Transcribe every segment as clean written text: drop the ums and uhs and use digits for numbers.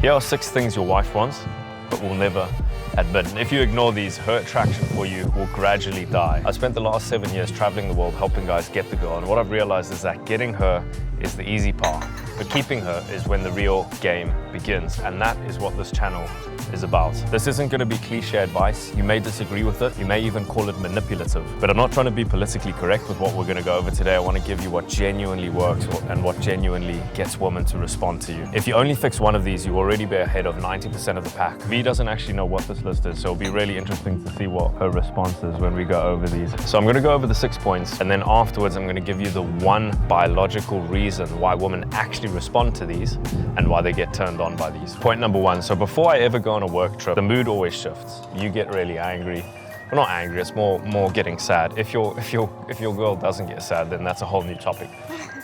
Here are 6 things your wife wants, but will never admit. And if you ignore these, her attraction for you will gradually die. I spent the last 7 years traveling the world helping guys get the girl, and what I've realized is that getting her is the easy part, but keeping her is when the real game begins, and that is what this channel is about. This isn't going to be cliche advice. You may disagree with it, you may even call it manipulative, but I'm not trying to be politically correct with what we're going to go over today. I want to give you what genuinely works and what genuinely gets women to respond to you. If you only fix one of these, you already be ahead of 90% of the pack. V doesn't actually know what this list is, so it'll be really interesting to see what her response is when we go over these. So I'm going to go over the 6 points, and then afterwards I'm going to give you the one biological reason why women actually respond to these and why they get turned on by these. Point number 1, so before I ever go on a work trip, the mood always shifts. You get really angry. Well, not angry, it's more getting sad. If your girl doesn't get sad, then that's a whole new topic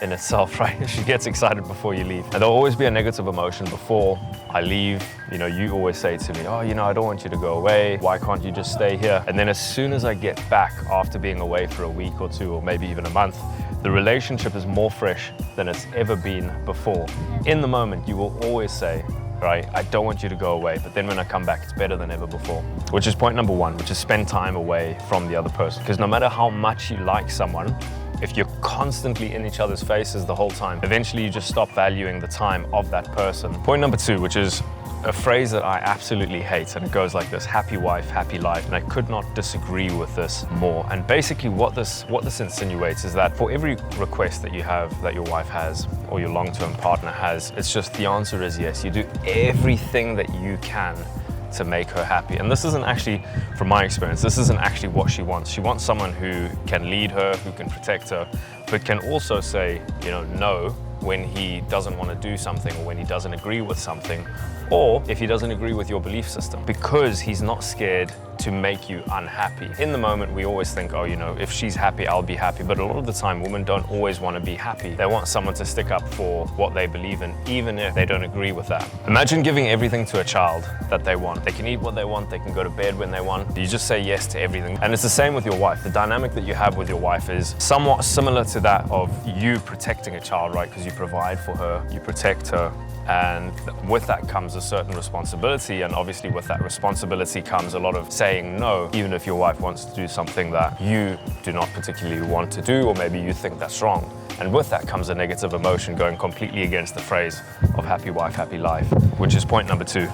in itself, right? She gets excited before you leave. And there'll always be a negative emotion before I leave. You know, you always say to me, oh, you know, I don't want you to go away. Why can't you just stay here? And then as soon as I get back after being away for a week or 2, or maybe even a month, the relationship is more fresh than it's ever been before. In the moment, you will always say, right, I don't want you to go away, but then when I come back, it's better than ever before. Which is point number 1, which is spend time away from the other person. Because no matter how much you like someone, if you're constantly in each other's faces the whole time, eventually you just stop valuing the time of that person. Point number 2, which is a phrase that I absolutely hate, and it goes like this: happy wife, happy life. And I could not disagree with this more. And basically what this insinuates is that for every request that you have, that your wife has, or your long-term partner has, it's just the answer is yes. You do everything that you can to make her happy. And this isn't actually, from my experience, this isn't actually what she wants. She wants someone who can lead her, who can protect her, but can also say, you know, no when he doesn't want to do something, or when he doesn't agree with something, or if he doesn't agree with your belief system, because he's not scared to make you unhappy. In the moment, we always think, oh, you know, if she's happy, I'll be happy. But a lot of the time, women don't always want to be happy. They want someone to stick up for what they believe in, even if they don't agree with that. Imagine giving everything to a child that they want. They can eat what they want, they can go to bed when they want. You just say yes to everything. And it's the same with your wife. The dynamic that you have with your wife is somewhat similar to that of you protecting a child, right? Because you provide for her, you protect her. And with that comes a certain responsibility, and obviously with that responsibility comes a lot of saying no, even if your wife wants to do something that you do not particularly want to do, or maybe you think that's wrong. And with that comes a negative emotion going completely against the phrase of happy wife, happy life, which is point number 2.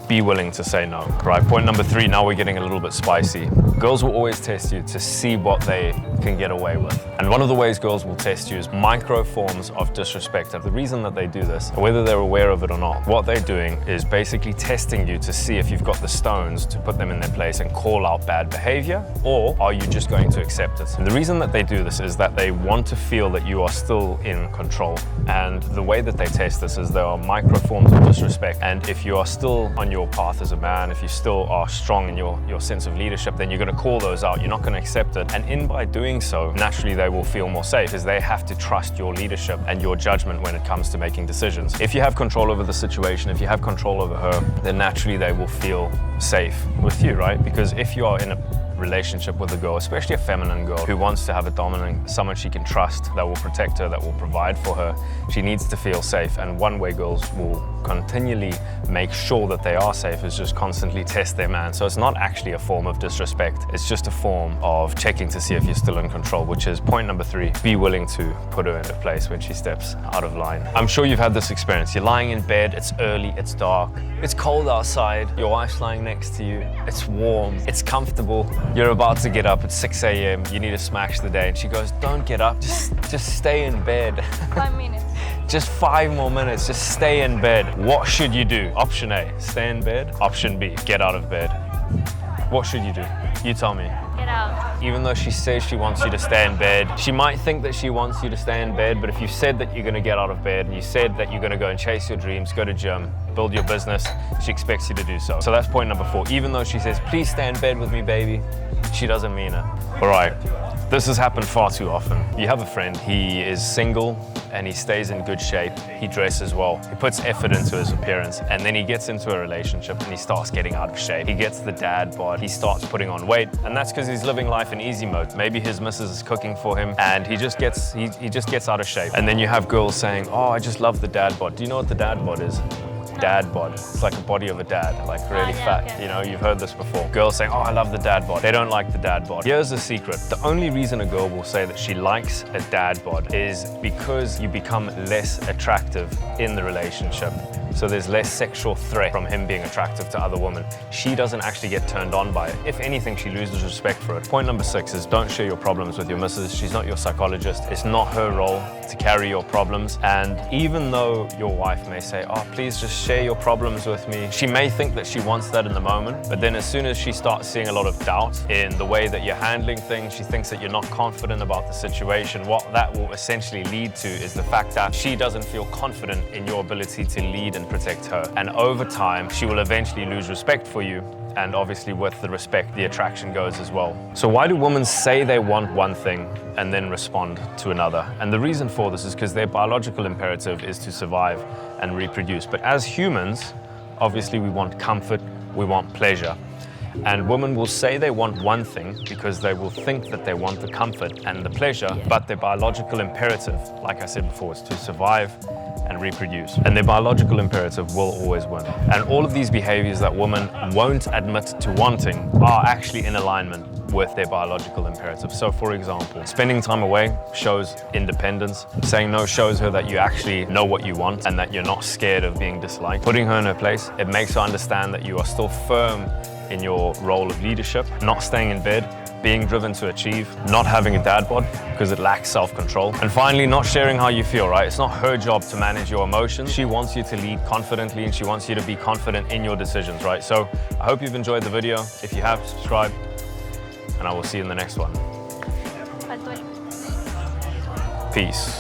Be willing to say no, right? Point number 3, now we're getting a little bit spicy. Girls will always test you to see what they can get away with. And one of the ways girls will test you is micro forms of disrespect. And the reason that they do this, whether they're aware of it or not, what they're doing is basically testing you to see if you've got the stones to put them in their place and call out bad behavior, or are you just going to accept it? And the reason that they do this is that they want to feel that you are still in control. And the way that they test this is there are micro forms of disrespect. And if you are still on your path as a man, if you still are strong in your sense of leadership, then you're going to call those out. You're not going to accept it. And by doing so, naturally they will feel more safe, as they have to trust your leadership and your judgment when it comes to making decisions. If you have control over the situation, if you have control over her, then naturally they will feel safe with you, right? Because if you are in a relationship with a girl, especially a feminine girl who wants to have a dominant, someone she can trust, that will protect her, that will provide for her, she needs to feel safe. And one way girls will continually make sure that they are safe is just constantly test their man. So it's not actually a form of disrespect, it's just a form of checking to see if you're still in control, which is point number 3. Be willing to put her in a place when she steps out of line. I'm sure you've had this experience. You're lying in bed, it's early, it's dark, it's cold outside, your wife's lying next to you, it's warm, it's comfortable. You're about to get up at 6 a.m. You need to smash the day. And she goes, don't get up, just stay in bed. 5 minutes. Just 5 more minutes, just stay in bed. What should you do? Option A, stay in bed. Option B, get out of bed. What should you do? You tell me. Get out. Even though she says she wants you to stay in bed, she might think that she wants you to stay in bed, but if you said that you're gonna get out of bed, and you said that you're gonna go and chase your dreams, go to gym, build your business, she expects you to do so. So that's point number 4. Even though she says, please stay in bed with me, baby, she doesn't mean it. All right, this has happened far too often. You have a friend, he is single, and he stays in good shape, he dresses well, he puts effort into his appearance, and then he gets into a relationship and he starts getting out of shape. He gets the dad bod, he starts putting on weight, and that's because he's living life in easy mode. Maybe his missus is cooking for him, and he just gets out of shape. And then you have girls saying, oh, I just love the dad bod. Do you know what the dad bod is? dad bod. It's like a body of a dad, like really yeah, fat. okay. You know, you've heard this before. Girls saying, oh, I love the dad bod. They don't like the dad bod. Here's the secret. The only reason a girl will say that she likes a dad bod is because you become less attractive in the relationship. So there's less sexual threat from him being attractive to other women. She doesn't actually get turned on by it. If anything, she loses respect for it. Point number 6 is don't share your problems with your missus. She's not your psychologist. It's not her role to carry your problems. And even though your wife may say, oh, please just share your problems with me, she may think that she wants that in the moment, but then as soon as she starts seeing a lot of doubt in the way that you're handling things, she thinks that you're not confident about the situation. What that will essentially lead to is the fact that she doesn't feel confident in your ability to lead and protect her. And over time, she will eventually lose respect for you. And obviously with the respect, the attraction goes as well. So why do women say they want one thing and then respond to another? And the reason for this is because their biological imperative is to survive and reproduce. But as humans, obviously we want comfort, we want pleasure. And women will say they want one thing because they will think that they want the comfort and the pleasure, but their biological imperative, like I said before, is to survive and reproduce. And their biological imperative will always win. And all of these behaviors that women won't admit to wanting are actually in alignment with their biological imperative. So for example, spending time away shows independence. Saying no shows her that you actually know what you want and that you're not scared of being disliked. Putting her in her place, it makes her understand that you are still firm in your role of leadership, not staying in bed, being driven to achieve, not having a dad bod because it lacks self-control. And finally, not sharing how you feel, right? It's not her job to manage your emotions. She wants you to lead confidently and she wants you to be confident in your decisions, right? So I hope you've enjoyed the video. If you have, subscribe and I will see you in the next one. Peace.